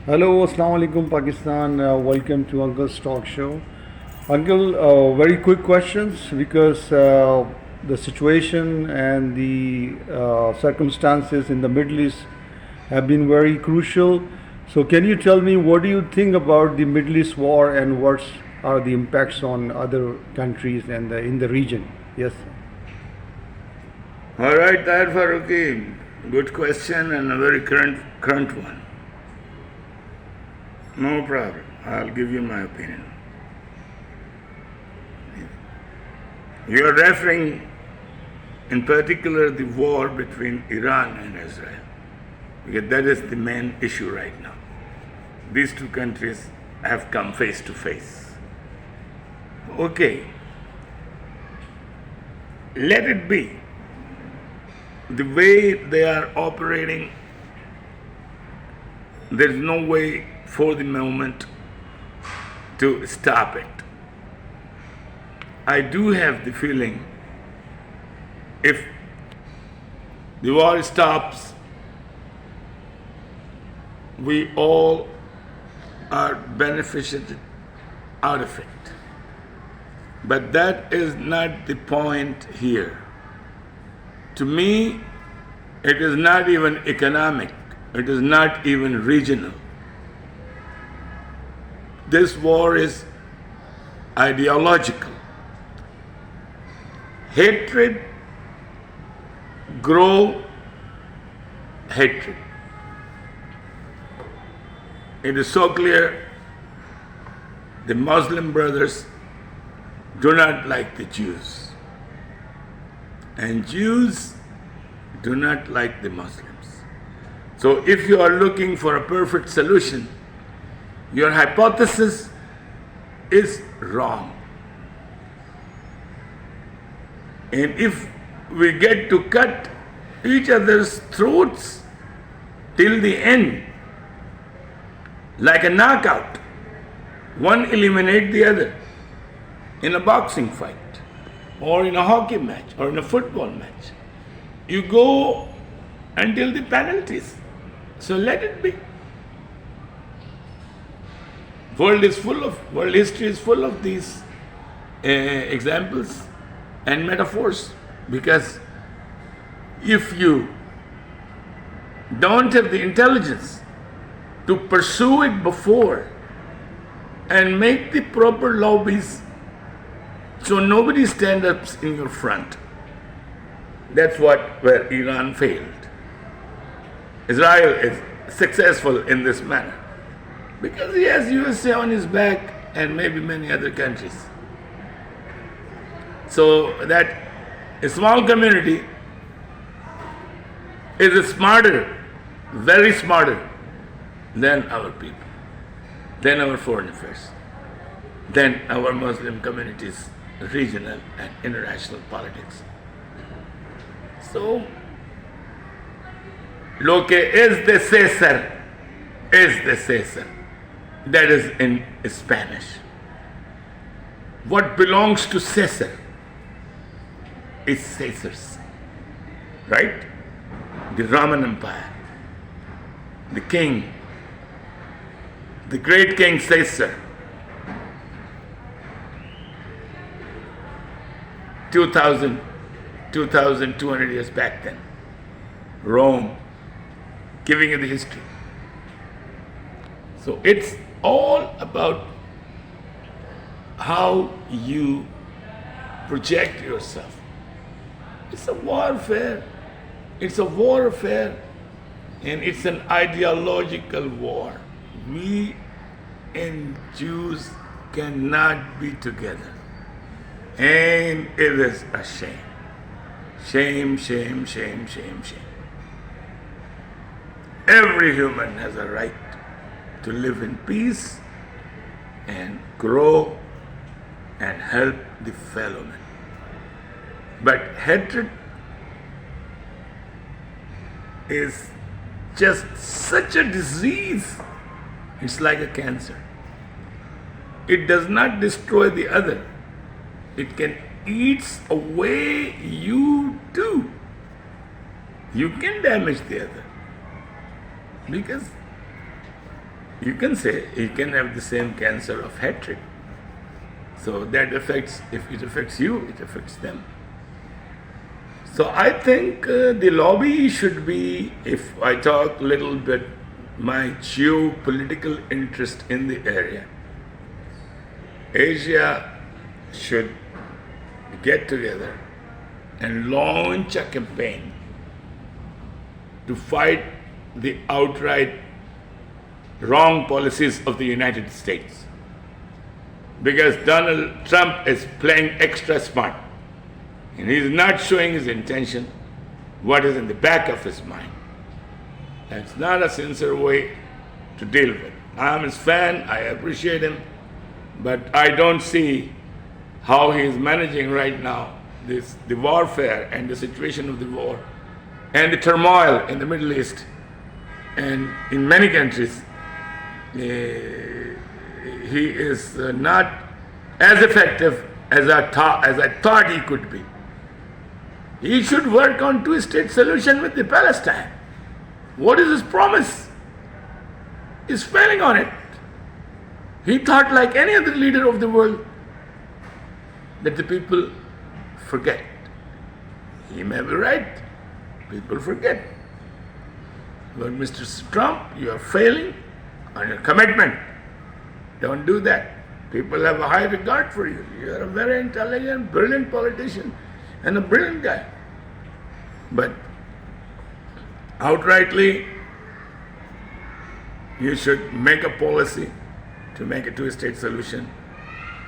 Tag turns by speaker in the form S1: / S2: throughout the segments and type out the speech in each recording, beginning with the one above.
S1: Hello, Assalamu alaikum, Pakistan. Welcome to Uncle's Talk Show. Uncle, very quick questions because the situation and the circumstances in the Middle East have been very crucial. So, can you tell me what do you think about the Middle East war and what are the impacts on other countries and in the region? Yes.
S2: All right, Tahir Farooqi, good question and a very current one. No problem. I'll give you my opinion. You are referring in particular the war between Iran and Israel, because that is the main issue right now. These two countries have come face to face. Okay, let it be. The way they are operating, there is no way for the moment to stop it. I do have the feeling if the war stops, we all are benefited out of it. But that is not the point here. To me, it is not even economic, it is not even regional. This war is ideological. Hatred grow hatred. It is so clear the Muslim brothers do not like the Jews, and Jews do not like the Muslims. So if you are looking for a perfect solution, your hypothesis is wrong. And if we get to cut each other's throats till the end, like a knockout, one eliminate the other in a boxing fight, or in a hockey match, or in a football match. You go until the penalties. So let it be. World history is full of these examples and metaphors, because if you don't have the intelligence to pursue it before and make the proper lobbies so nobody stands up in your front, that's where Iran failed. Israel is successful in this manner because he has USA on his back and maybe many other countries. So that a small community is smarter, very smarter than our people, than our foreign affairs, than our Muslim communities, regional and international politics. So, lo que es de César es de César. That is in Spanish. What belongs to Caesar is Caesar's, right? The Roman Empire, the king, the great King Caesar, 2,200 years back then, Rome, giving you the history. So it's all about how you project yourself. It's a warfare. It's a warfare, and it's an ideological war. We and Jews cannot be together. And it is a shame. Shame, shame, shame, shame, shame. Every human has a right to live in peace and grow and help the fellow man. But hatred is just such a disease. It's like a cancer. It does not destroy the other. It can eat away you too. You can damage the other. Because you can say he can have the same cancer of hatred. So that affects, if it affects you, it affects them. So I think the lobby should be, if I talk a little bit, my geopolitical interest in the area. Asia should get together and launch a campaign to fight the outright wrong policies of the United States. Because Donald Trump is playing extra smart. And he's not showing his intention, what is in the back of his mind. That's not a sincere way to deal with. I'm his fan, I appreciate him, but I don't see how he is managing right now the warfare and the situation of the war and the turmoil in the Middle East and in many countries. He is not as effective as I thought he could be. He should work on two-state solution with the Palestine. What is his promise? He's failing on it. He thought, like any other leader of the world, that the people forget. He may be right. People forget. But Mr. Trump, you are failing on your commitment. Don't do that. People have a high regard for you. You are a very intelligent, brilliant politician and a brilliant guy. But outrightly, you should make a policy to make a two-state solution,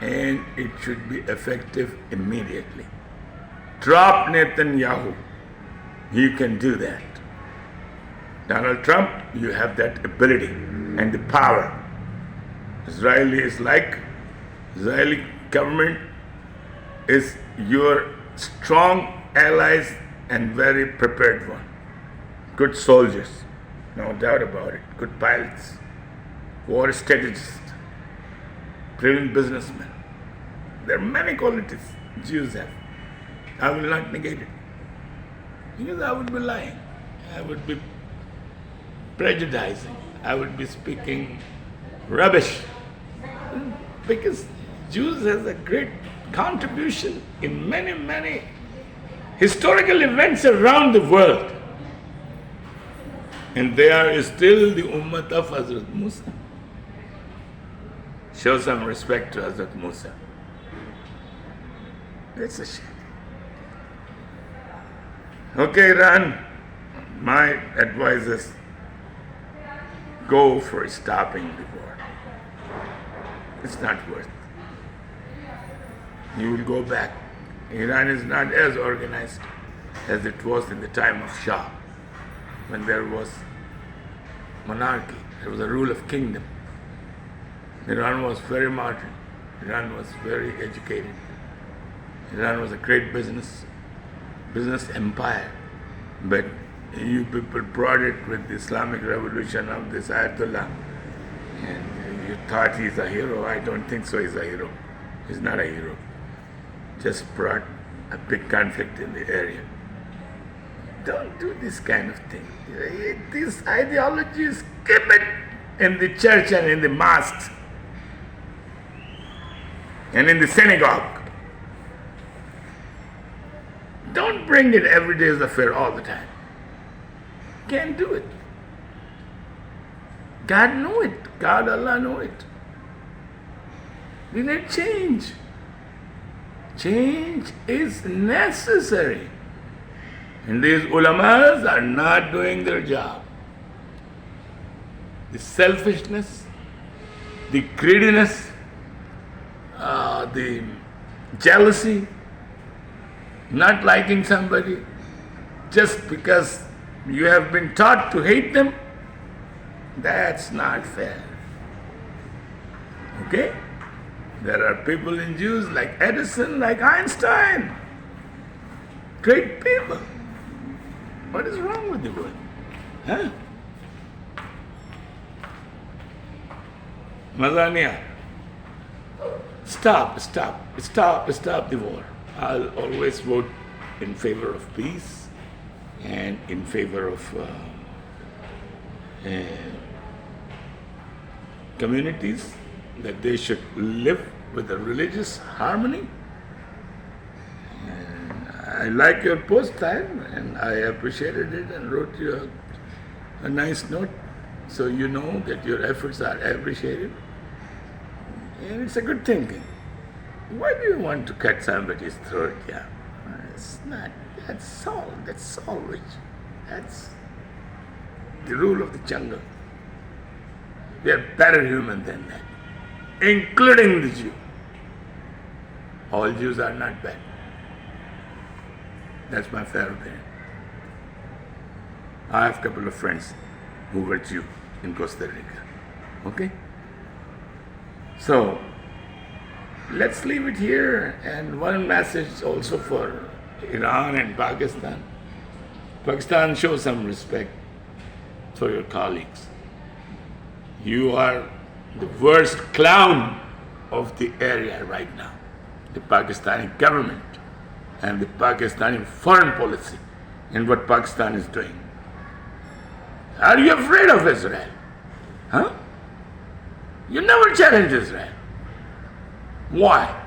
S2: and it should be effective immediately. Drop Netanyahu. You can do that. Donald Trump, you have that ability and the power. Israeli government is your strong allies and very prepared one. Good soldiers, no doubt about it. Good pilots, war strategists, brilliant businessmen. There are many qualities Jews have. I will not negate it. Because I would be lying. I would be prejudicing. I would be speaking rubbish. Because Jews has a great contribution in many, many historical events around the world. And they are still the ummah of Hazrat Musa. Show some respect to Hazrat Musa. It's a shame. Okay, Iran, my advice is go for stopping the war. It's not worth it. You will go back. Iran is not as organized as it was in the time of Shah, when there was monarchy, there was a rule of kingdom. Iran was very modern. Iran was very educated. Iran was a great business empire. But you people brought it with the Islamic revolution of this Ayet Ullah, and you thought he's a hero. I don't think so. He's a hero. He's not a hero. Just brought a big conflict in the area. Don't do this kind of thing. These ideologies, keep it in the church and in the mosques and in the synagogue. Don't bring it every day as affair all the time. Can't do it. God know it. God, Allah know it. We need change. Change is necessary. And these ulamas are not doing their job. The selfishness, the greediness, the jealousy, not liking somebody just because you have been taught to hate them, that's not fair. Okay? There are people in Jews like Edison, like Einstein. Great people. What is wrong with the world? Huh? Mazania. Stop the war. I'll always vote in favor of peace and in favor of communities, that they should live with a religious harmony. And I like your post time, and I appreciated it and wrote you a nice note, so you know that your efforts are appreciated. And it's a good thing. Why do you want to cut somebody's throat? Yeah, it's not. That's salvage. That's the rule of the jungle. We are better human than that, including the Jew. All Jews are not bad. That's my fair opinion. I have a couple of friends who were Jew in Costa Rica. Okay? So, let's leave it here. And one message also for Iran and Pakistan. Pakistan, show some respect for your colleagues. You are the worst clown of the area right now. The Pakistani government and the Pakistani foreign policy and what Pakistan is doing. Are you afraid of Israel? Huh? You never challenge Israel. Why?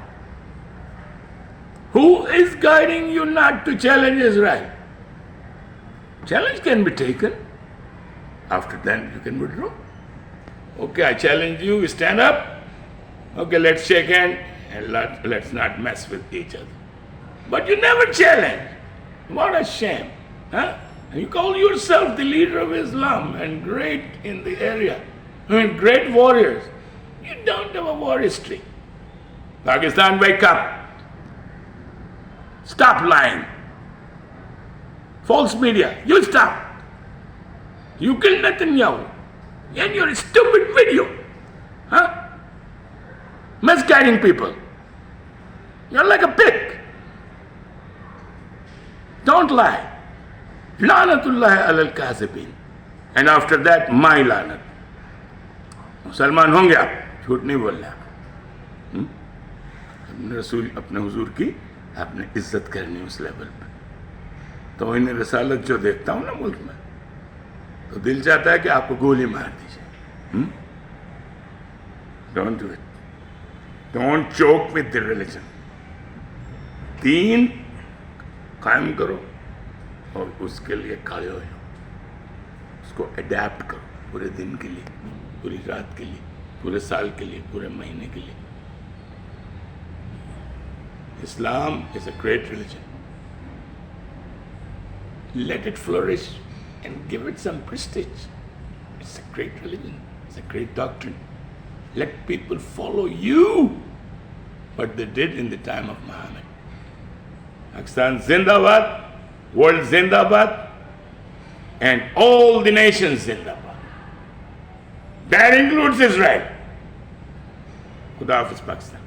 S2: Who is guiding you not to challenge Israel? Challenge can be taken. After that, you can withdraw. Okay, I challenge you, stand up. Okay, let's shake hands and let's not mess with each other. But you never challenge. What a shame. Huh? And you call yourself the leader of Islam and great in the area. I mean, great warriors. You don't have a war history. Pakistan, wake up. Stop lying. False media, you stop. You killed Netanyahu. And your stupid video. Huh? Misguiding people. You're like a pig. Don't lie. Lanatullah alal kazibin. And after that, my lanat. मुसलमान होंगे आप, झूठ नहीं बोलना आप. अपने रसूल, अपने हुजूर की आपने इज्जत करनी उस लेवल पे. तो इन रसालत जो देखता हूँ ना मुल्क में, तो दिल चाहता है कि आपको गोली मार दीजिए. Don't do it. Don't joke with the religion. दीन कायम करो और उसके लिए खड़े हो जाओ. उसको अडेप्ट करो पूरे दिन के लिए, पूरी रात के लिए, पूरे साल के लिए, पूरे महीने के लिए. Islam is a great religion. Let it flourish and give it some prestige. It's a great religion. It's a great doctrine. Let people follow you, what they did in the time of Muhammad. Pakistan Zindabad, world Zindabad, and all the nations Zindabad. That includes Israel. Khuda Hafiz, Pakistan.